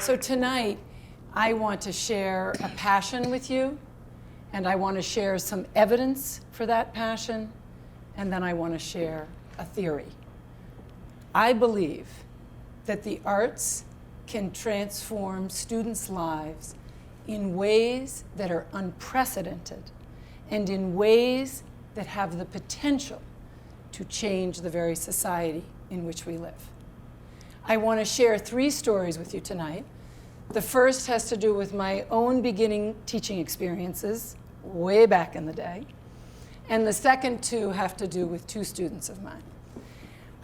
So tonight, I want to share a passion with you, and I want to share some evidence for that passion, and then I want to share a theory. I believe that the arts can transform students' lives in ways that are unprecedented and in ways that have the potential to change the very society in which we live. I want to share 3 stories with you tonight. The first has to do with my own beginning teaching experiences way back in the day, and the second 2 have to do with 2 students of mine.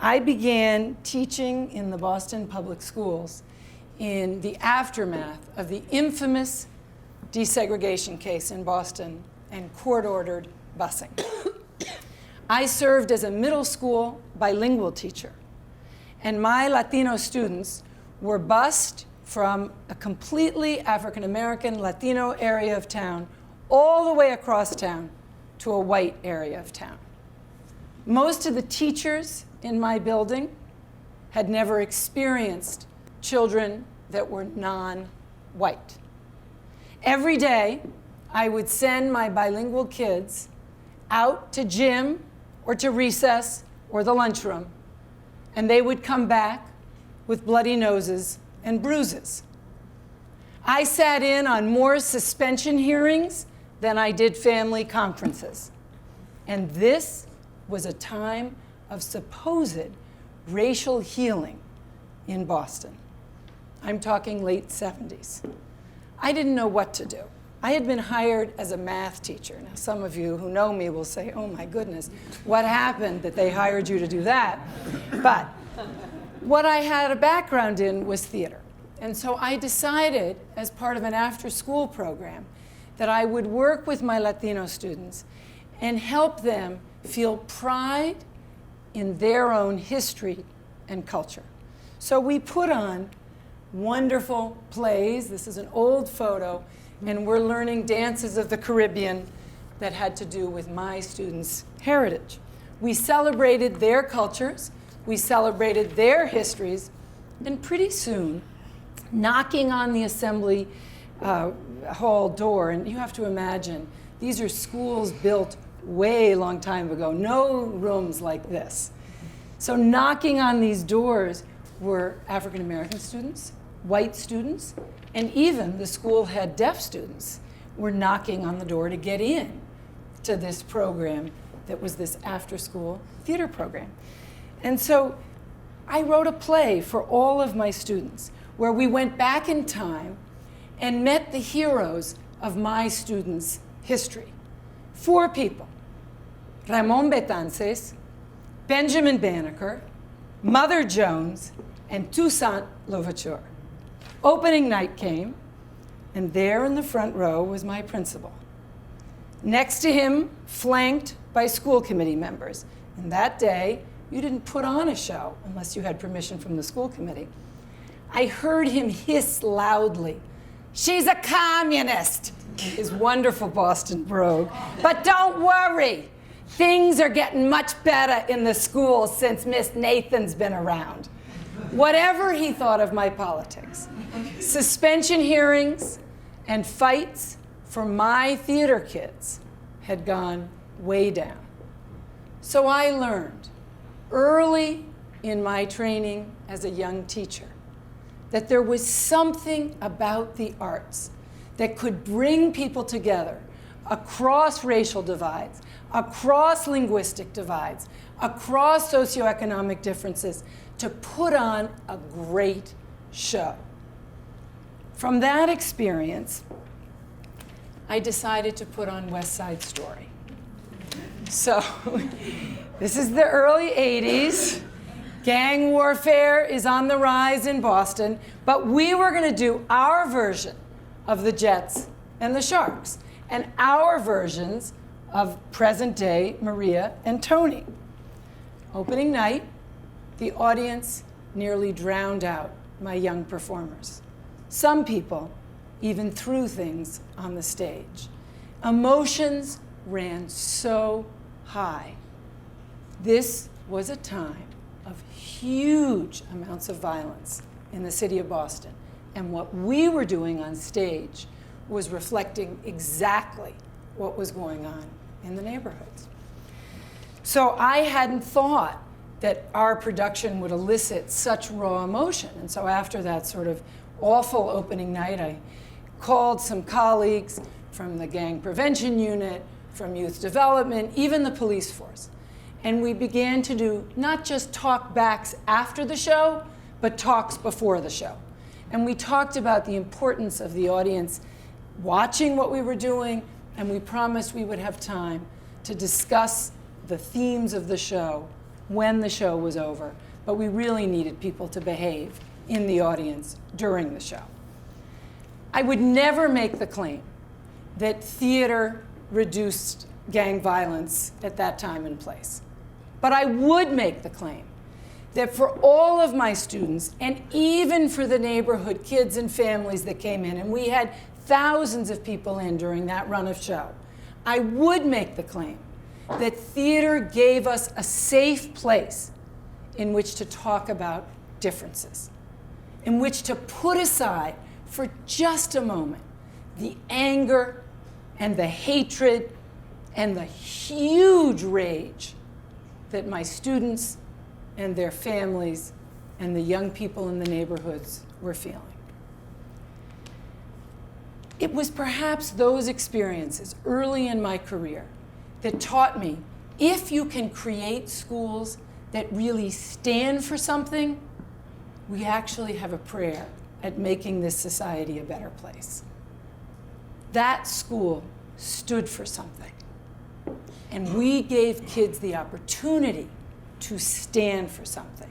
I began teaching in the Boston public schools in the aftermath of the infamous desegregation case in Boston and court-ordered busing. I served as a middle school bilingual teacher, and my Latino students were bused from a completely African-American Latino area of town all the way across town to a white area of town. Most of the teachers in my building had never experienced children that were non-white. Every day, I would send my bilingual kids out to gym or to recess or the lunchroom, and they would come back with bloody noses and bruises. I sat in on more suspension hearings than I did family conferences. And this was a time of supposed racial healing in Boston. I'm talking late 70s. I didn't know what to do. I had been hired as a math teacher. Now, some of you who know me will say, oh my goodness, what happened that they hired you to do that? But what I had a background in was theater. And so I decided, as part of an after-school program, that I would work with my Latino students and help them feel pride in their own history and culture. So we put on wonderful plays. This is an old photo, and we're learning dances of the Caribbean that had to do with my students' heritage. We celebrated their cultures, we celebrated their histories, and pretty soon, knocking on the assembly hall door, and you have to imagine, these are schools built way long time ago, no rooms like this. So knocking on these doors were African American students, white students, and even the school had deaf students were knocking on the door to get in to this program that was this after-school theater program. And so I wrote a play for all of my students where we went back in time and met the heroes of my students' history. 4 people: Ramon Betances, Benjamin Banneker, Mother Jones, and Toussaint Louverture. Opening night came, and there in the front row was my principal. Next to him, flanked by school committee members. And that day, you didn't put on a show unless you had permission from the school committee. I heard him hiss loudly, "She's a communist," his wonderful Boston brogue. "But don't worry, things are getting much better in the school since Miss Nathan's been around." Whatever he thought of my politics, suspension hearings and fights for my theater kids had gone way down. So I learned early in my training as a young teacher that there was something about the arts that could bring people together across racial divides, across linguistic divides, across socioeconomic differences, to put on a great show. From that experience, I decided to put on West Side Story. So this is the early 80s. Gang warfare is on the rise in Boston, but we were going to do our version of the Jets and the Sharks, and our versions of present-day Maria and Tony. Opening night, the audience nearly drowned out my young performers. Some people even threw things on the stage. Emotions ran so high. This was a time of huge amounts of violence in the city of Boston. And what we were doing on stage was reflecting exactly what was going on in the neighborhoods. So I hadn't thought that our production would elicit such raw emotion. And so after that sort of awful opening night, I called some colleagues from the gang prevention unit, from youth development, even the police force. And we began to do not just talk backs after the show, but talks before the show. And we talked about the importance of the audience watching what we were doing, and we promised we would have time to discuss the themes of the show when the show was over. But we really needed people to behave in the audience during the show. I would never make the claim that theater reduced gang violence at that time and place. But I would make the claim that for all of my students, and even for the neighborhood kids and families that came in, and we had thousands of people in during that run of show, I would make the claim that theater gave us a safe place in which to talk about differences, in which to put aside for just a moment the anger and the hatred and the huge rage that my students and their families and the young people in the neighborhoods were feeling. It was perhaps those experiences early in my career that taught me if you can create schools that really stand for something, we actually have a prayer at making this society a better place. That school stood for something. And we gave kids the opportunity to stand for something.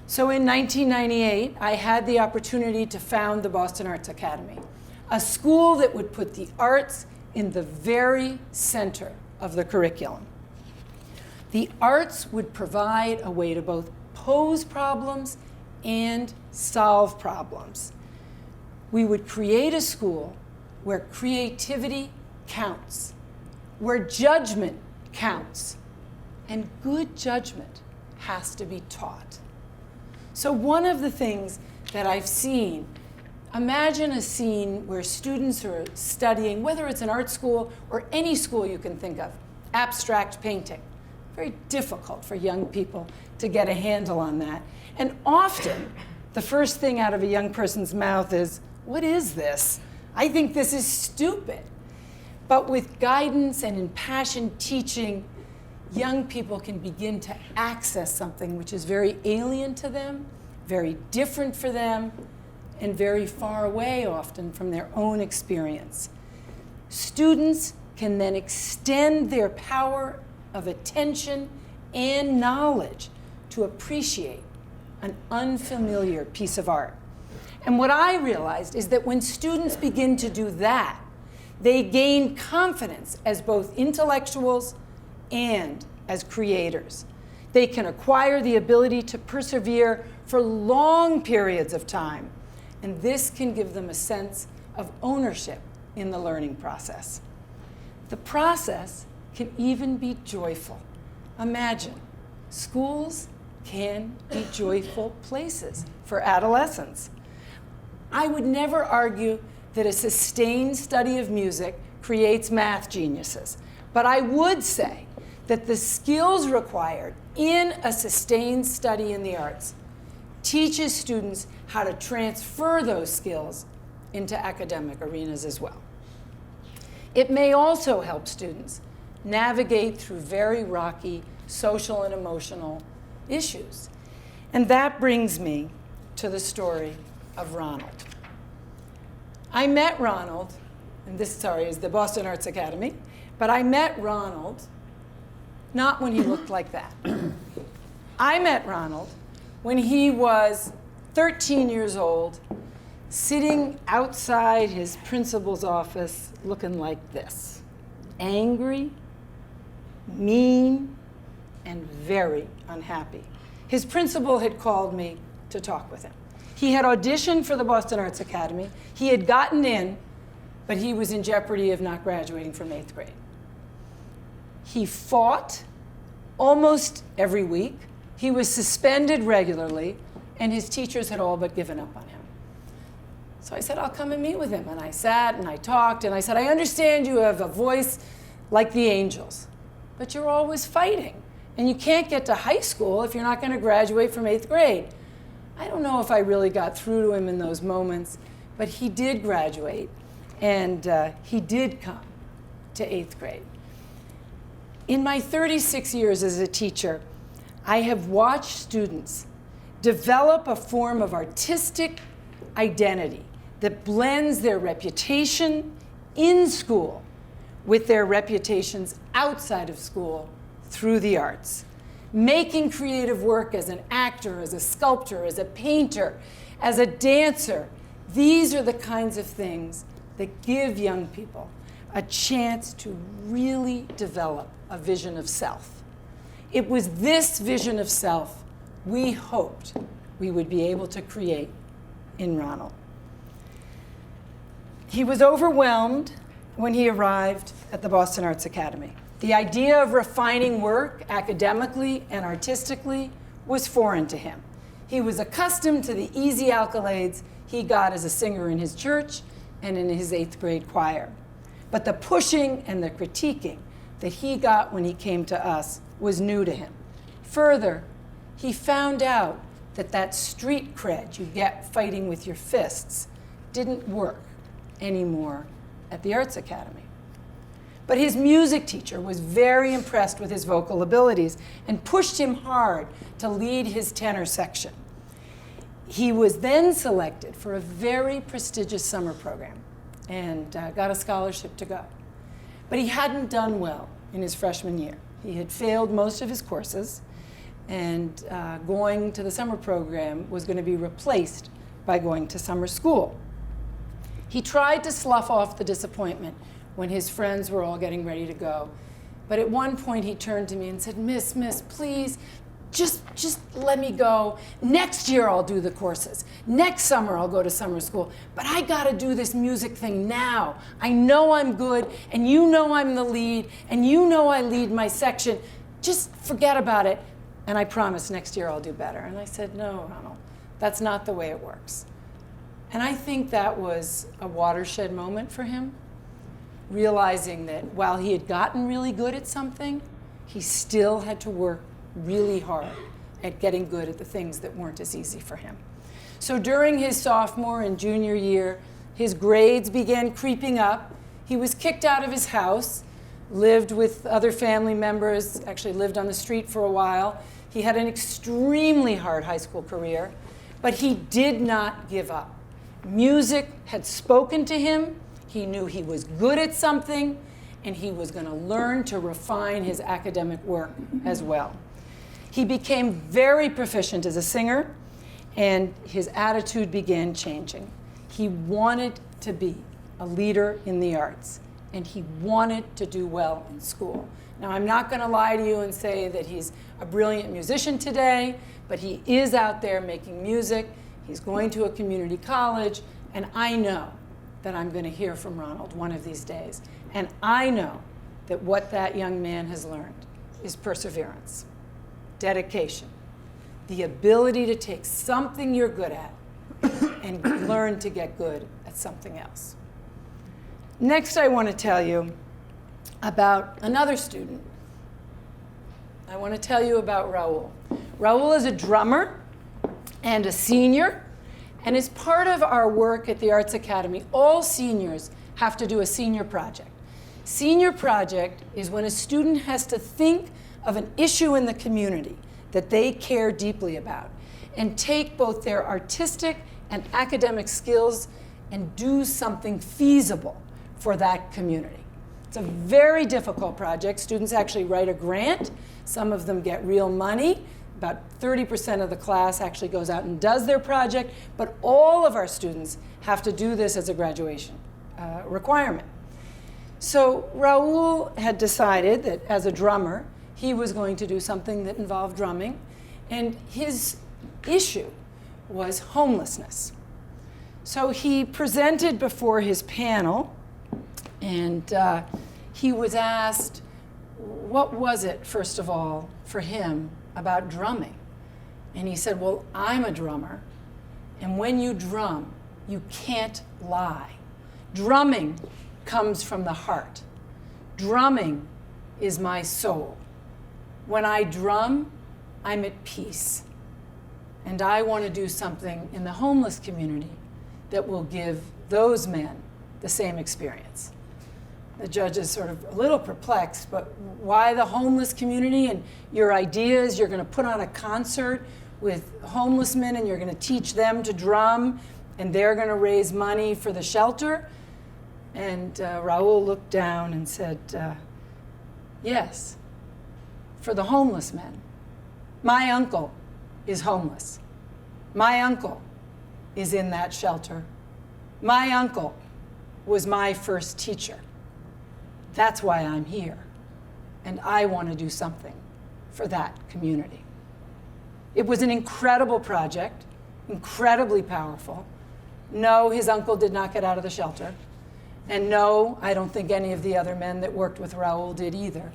So in 1998, I had the opportunity to found the Boston Arts Academy, a school that would put the arts in the very center of the curriculum. The arts would provide a way to both pose problems and solve problems. We would create a school where creativity counts, where judgment counts, and good judgment has to be taught. So one of the things that I've seen, imagine a scene where students are studying, whether it's an art school or any school you can think of, abstract painting. Very difficult for young people to get a handle on that. And often, the first thing out of a young person's mouth is, "What is this? I think this is stupid." But with guidance and impassioned teaching, young people can begin to access something which is very alien to them, very different for them, and very far away often from their own experience. Students can then extend their power of attention and knowledge to appreciate an unfamiliar piece of art. And what I realized is that when students begin to do that, they gain confidence as both intellectuals and as creators. They can acquire the ability to persevere for long periods of time, and this can give them a sense of ownership in the learning process. The process can even be joyful. Imagine, schools can be joyful places for adolescents. I would never argue that a sustained study of music creates math geniuses, but I would say that the skills required in a sustained study in the arts teaches students how to transfer those skills into academic arenas as well. It may also help students navigate through very rocky social and emotional issues. And that brings me to the story of Ronald. I met Ronald, and this, is the Boston Arts Academy, but I met Ronald not when he looked like that. I met Ronald when he was 13 years old, sitting outside his principal's office looking like this, angry, mean, and very unhappy. His principal had called me to talk with him. He had auditioned for the Boston Arts Academy. He had gotten in, but he was in jeopardy of not graduating from 8th grade. He fought almost every week. He was suspended regularly, and his teachers had all but given up on him. So I said, I'll come and meet with him. And I sat and I talked and I said, I understand you have a voice like the angels, but you're always fighting. And you can't get to high school if you're not going to graduate from 8th grade. I don't know if I really got through to him in those moments, but he did graduate and he did come to 8th grade. In my 36 years as a teacher, I have watched students develop a form of artistic identity that blends their reputation in school with their reputations outside of school through the arts. Making creative work as an actor, as a sculptor, as a painter, as a dancer, these are the kinds of things that give young people a chance to really develop a vision of self. It was this vision of self we hoped we would be able to create in Ronald. He was overwhelmed when he arrived at the Boston Arts Academy. The idea of refining work academically and artistically was foreign to him. He was accustomed to the easy accolades he got as a singer in his church and in his 8th grade choir. But the pushing and the critiquing that he got when he came to us was new to him. Further, he found out that that street cred you get fighting with your fists didn't work anymore at the Arts Academy. But his music teacher was very impressed with his vocal abilities and pushed him hard to lead his tenor section. He was then selected for a very prestigious summer program and got a scholarship to go. But he hadn't done well in his freshman year. He had failed most of his courses, and going to the summer program was going to be replaced by going to summer school. He tried to slough off the disappointment when his friends were all getting ready to go. But at one point he turned to me and said, Miss, please, just let me go. Next year I'll do the courses. Next summer I'll go to summer school. But I gotta do this music thing now. I know I'm good, and you know I'm the lead, and you know I lead my section. Just forget about it, and I promise next year I'll do better. And I said, no, Ronald, that's not the way it works. And I think that was a watershed moment for him, realizing that while he had gotten really good at something, he still had to work really hard at getting good at the things that weren't as easy for him. So during his sophomore and junior year, his grades began creeping up. He was kicked out of his house, lived with other family members, actually lived on the street for a while. He had an extremely hard high school career, but he did not give up. Music had spoken to him. He knew he was good at something, and he was going to learn to refine his academic work as well. He became very proficient as a singer, and his attitude began changing. He wanted to be a leader in the arts, and he wanted to do well in school. Now, I'm not going to lie to you and say that he's a brilliant musician today, but he is out there making music. He's going to a community college, and I know that I'm going to hear from Ronald one of these days. And I know that what that young man has learned is perseverance, dedication, the ability to take something you're good at and learn to get good at something else. Next, I want to tell you about another student. I want to tell you about Raoul. Raoul is a drummer and a senior, and as part of our work at the Arts Academy, all seniors have to do a senior project. Senior project is when a student has to think of an issue in the community that they care deeply about and take both their artistic and academic skills and do something feasible for that community. It's a very difficult project. Students actually write a grant. Some of them get real money. About 30% of the class actually goes out and does their project, but all of our students have to do this as a graduation requirement. So Raoul had decided that as a drummer, he was going to do something that involved drumming, and his issue was homelessness. So he presented before his panel, and he was asked, what was it, first of all, for him about drumming? And he said, well, I'm a drummer, and when you drum, You can't lie. Drumming comes from the heart. Drumming is my soul. When I drum, I'm at peace. And I want to do something in the homeless community that will give those men the same experience. The judge is sort of a little perplexed, but why the homeless community? And your idea is you're going to put on a concert with homeless men and you're going to teach them to drum and they're going to raise money for the shelter? And Raoul looked down and said, yes, for the homeless men. My uncle is homeless. My uncle is in that shelter. My uncle was my first teacher. That's why I'm here. And I want to do something for that community. It was an incredible project, incredibly powerful. No, his uncle did not get out of the shelter. And no, I don't think any of the other men that worked with Raoul did either.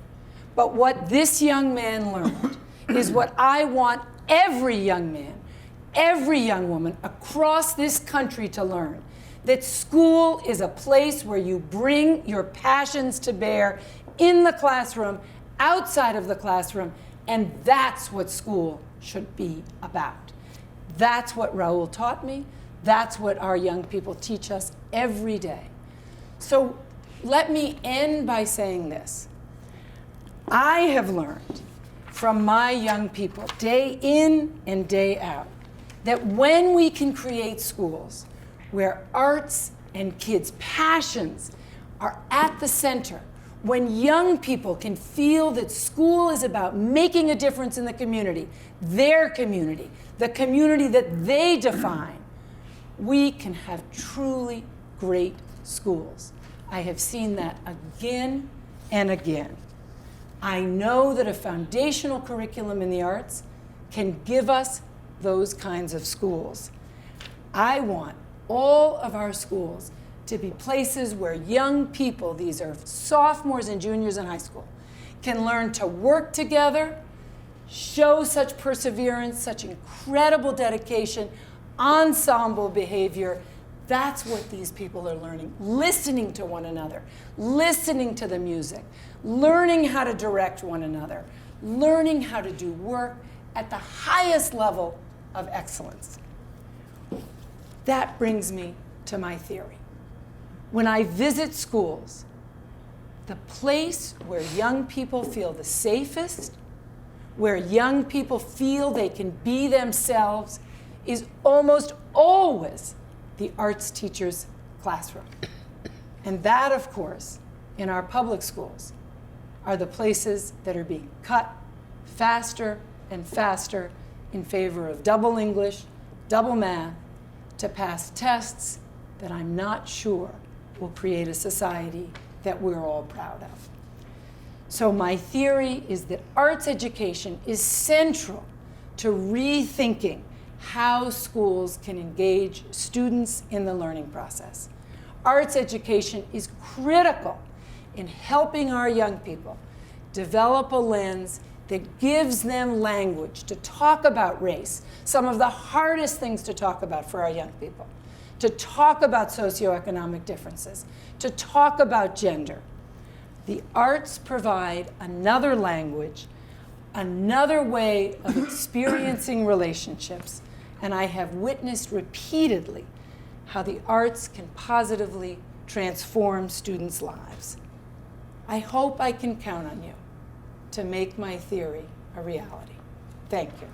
But what this young man learned is what I want every young man, every young woman across this country to learn. That school is a place where you bring your passions to bear in the classroom, outside of the classroom, and that's what school should be about. That's what Raoul taught me. That's what our young people teach us every day. So let me end by saying this. I have learned from my young people, day in and day out, that when we can create schools where arts and kids' passions are at the center, when young people can feel that school is about making a difference in the community, their community, the community that they define, we can have truly great schools. I have seen that again and again. I know that a foundational curriculum in the arts can give us those kinds of schools. I want all of our schools to be places where young people, these are sophomores and juniors in high school, can learn to work together, show such perseverance, such incredible dedication, ensemble behavior. That's what these people are learning. Listening to one another, listening to the music, learning how to direct one another, learning how to do work at the highest level of excellence. That brings me to my theory. When I visit schools, the place where young people feel the safest, where young people feel they can be themselves, is almost always the arts teacher's classroom. And that, of course, in our public schools, are the places that are being cut faster and faster in favor of double English, double math, to pass tests that I'm not sure will create a society that we're all proud of. So my theory is that arts education is central to rethinking how schools can engage students in the learning process. Arts education is critical in helping our young people develop a lens that gives them language to talk about race, some of the hardest things to talk about for our young people, to talk about socioeconomic differences, to talk about gender. The arts provide another language, another way of experiencing relationships, and I have witnessed repeatedly how the arts can positively transform students' lives. I hope I can count on you to make my theory a reality. Thank you.